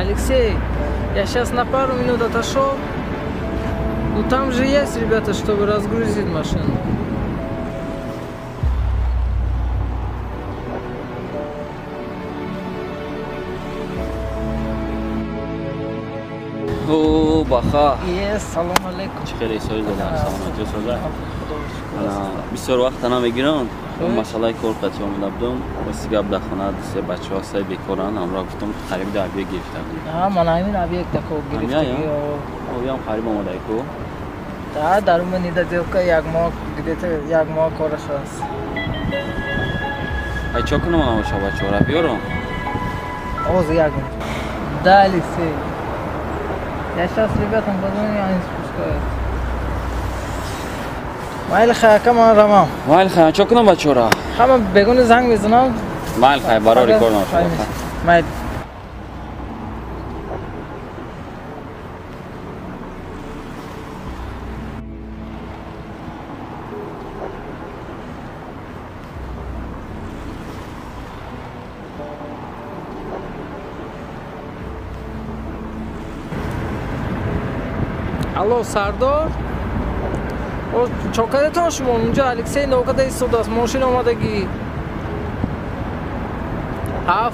Алексей, я сейчас на пару минут отошел. Ну там же есть ребята, чтобы разгрузить машину. او باخا سلام علیکم. چخیلی سویز دادم سلامتی سوزه بسیار وقت نمیگیرم مسئله کار قطعی آمده بودم بسی گب در خانه دسته بچه ها سای بیکارن همراه گفتم قریب در عبیه گرفته بودم من همین عبیه دکو گرفتگی او هم قریب آمده ایکو در اون نیده دیو که یک ماه کارش هست ای چا کنم آنها باشا بچه ها را بیارم اوز یک ماه ده Алексей. Я сейчас ребятам позвоню, они спускают. Майли хай, камон рамам. Майли хай, чо кунам бачора? Хама бегуни занг мезунам. Майли хай, баро рекорд нашо. Майли. Алло, Сардор? Чокадатон шумо унҷа Алексей навкада истодааст, мошина омадагӣ.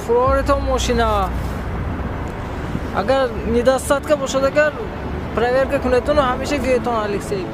Фуроретон мошина. Агар недостатка бошад, агар проверка кунедтон ҳамеша гиретон Алексей.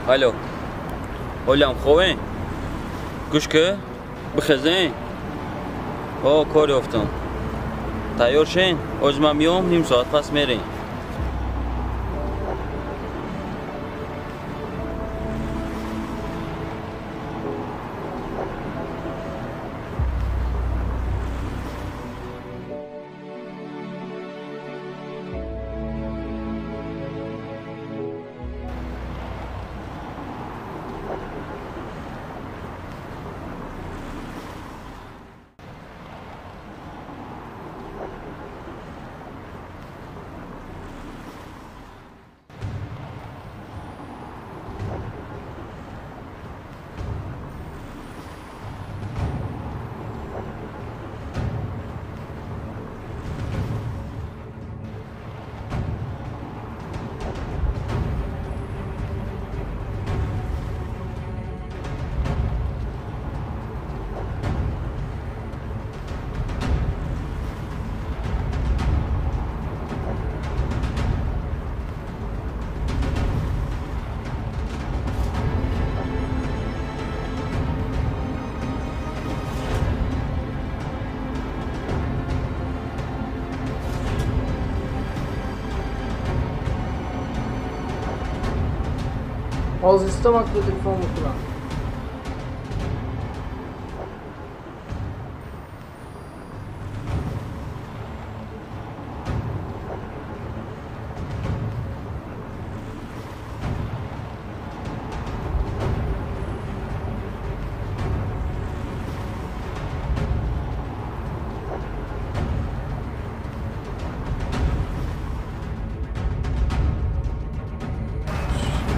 Алло. Олям خوبه؟ گوش که؟ بخزین؟ کار یافتم تیار شین؟ از من میام نیم ساعت پس میرین از استماک به تلفن میکنم.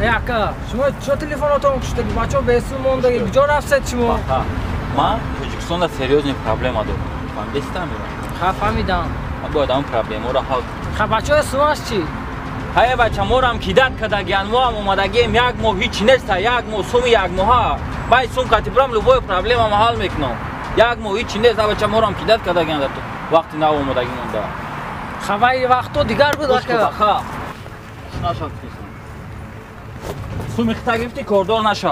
Яка, шумо чо телефонотон куштаги? Бачо бесун мондаги, куҷо рафтед шумо? ман Тоҷикистонда серьёзная проблема дорам. Фаҳмидастами? Ха, фаҳмидам. Ман бояд ҳамн проблемаро ҳал кунам. Ха, бачаҳои сумаш чӣ? ҳай бача, морам кидат кардагиан, мо ҳам омадагием, як моҳ ҳич неста, як моҳ суми як моҳа. Бай сумкати бурам любой проблемаро ҳал мекунам. Як моҳ ҳич неста, бача морам кидат кардагиан дар вақти нав омадаги монда. Ха, вай вақто дигар буд ака. Ха. Наша суми хита гирифти кордор наша.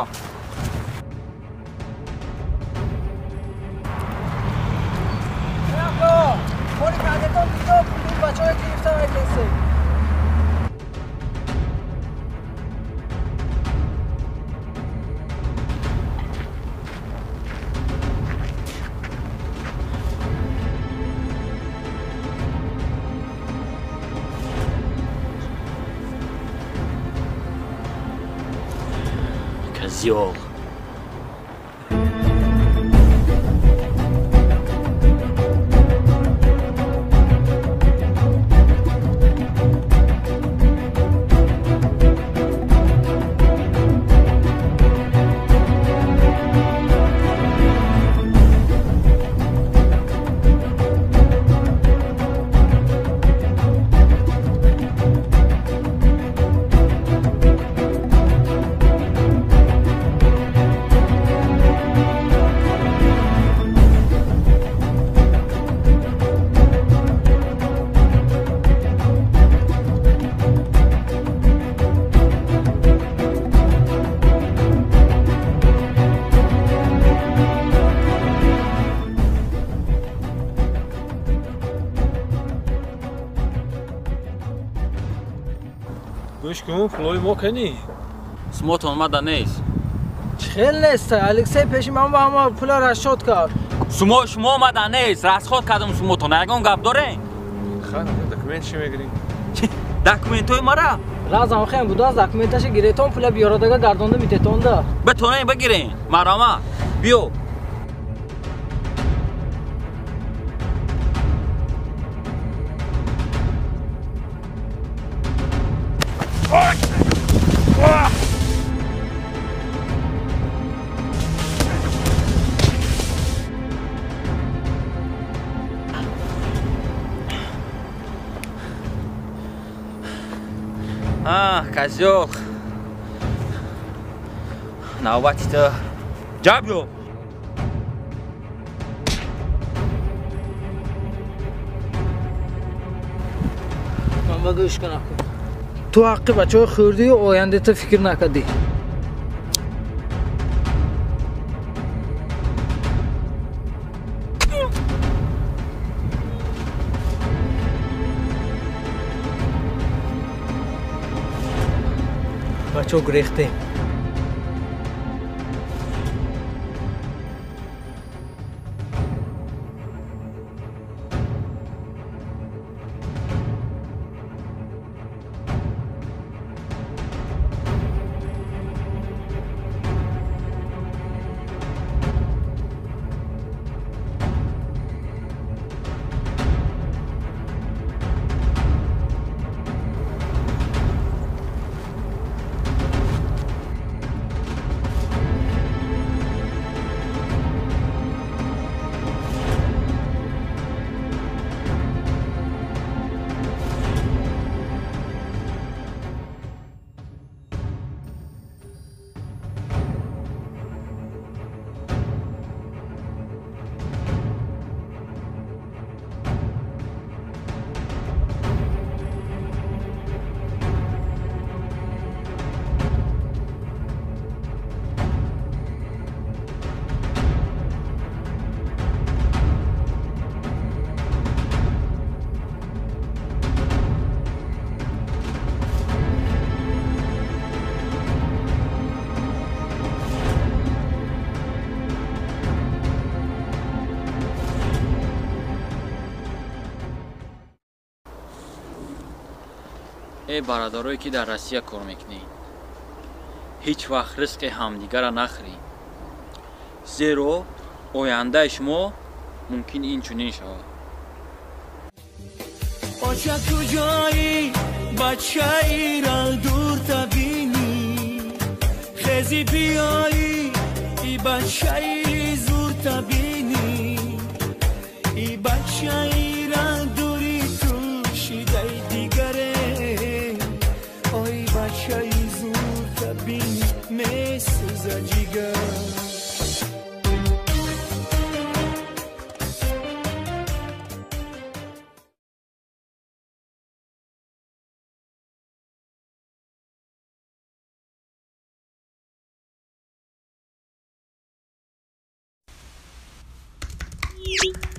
Яко, моли кадетон диё пули бачаҳои гирифтам айдеси. Козёл. گوش کن پولای ما کنی سموت اومده نیست. خیلی نیست الکسی پیش من با همه پولا را شد کرد. شما اومده نیست. رسخواد کردم سموتون. یکان گپ داره؟ خانم دکمنت چی میگیری؟ دکمنت های مرا؟ رازم خیلی بود از دکمنتش گیریتون پولا بیارادگاه گردانده میتونده. بتونه بگیرین. مرامه. بیو. Козёл. Навбати-то. Джабю. من بگوش کنم تو حق بچه های خوردی و آینده تا فکر نکردی. بچه ها گریخته. ای برادرایی که در روسیه کار میکنین هیچ وقت رزق همدیگر را نخرین زیرا آینده شما ممکن این چنین شود باشه کجایی بچه ای را دور تبینی خیزی بیایی ای بچه ای زور تبینی ای بچه ای را دوری تو شیده دیگره آی بچه ای زور تبینی میسوزه جیگر Beep.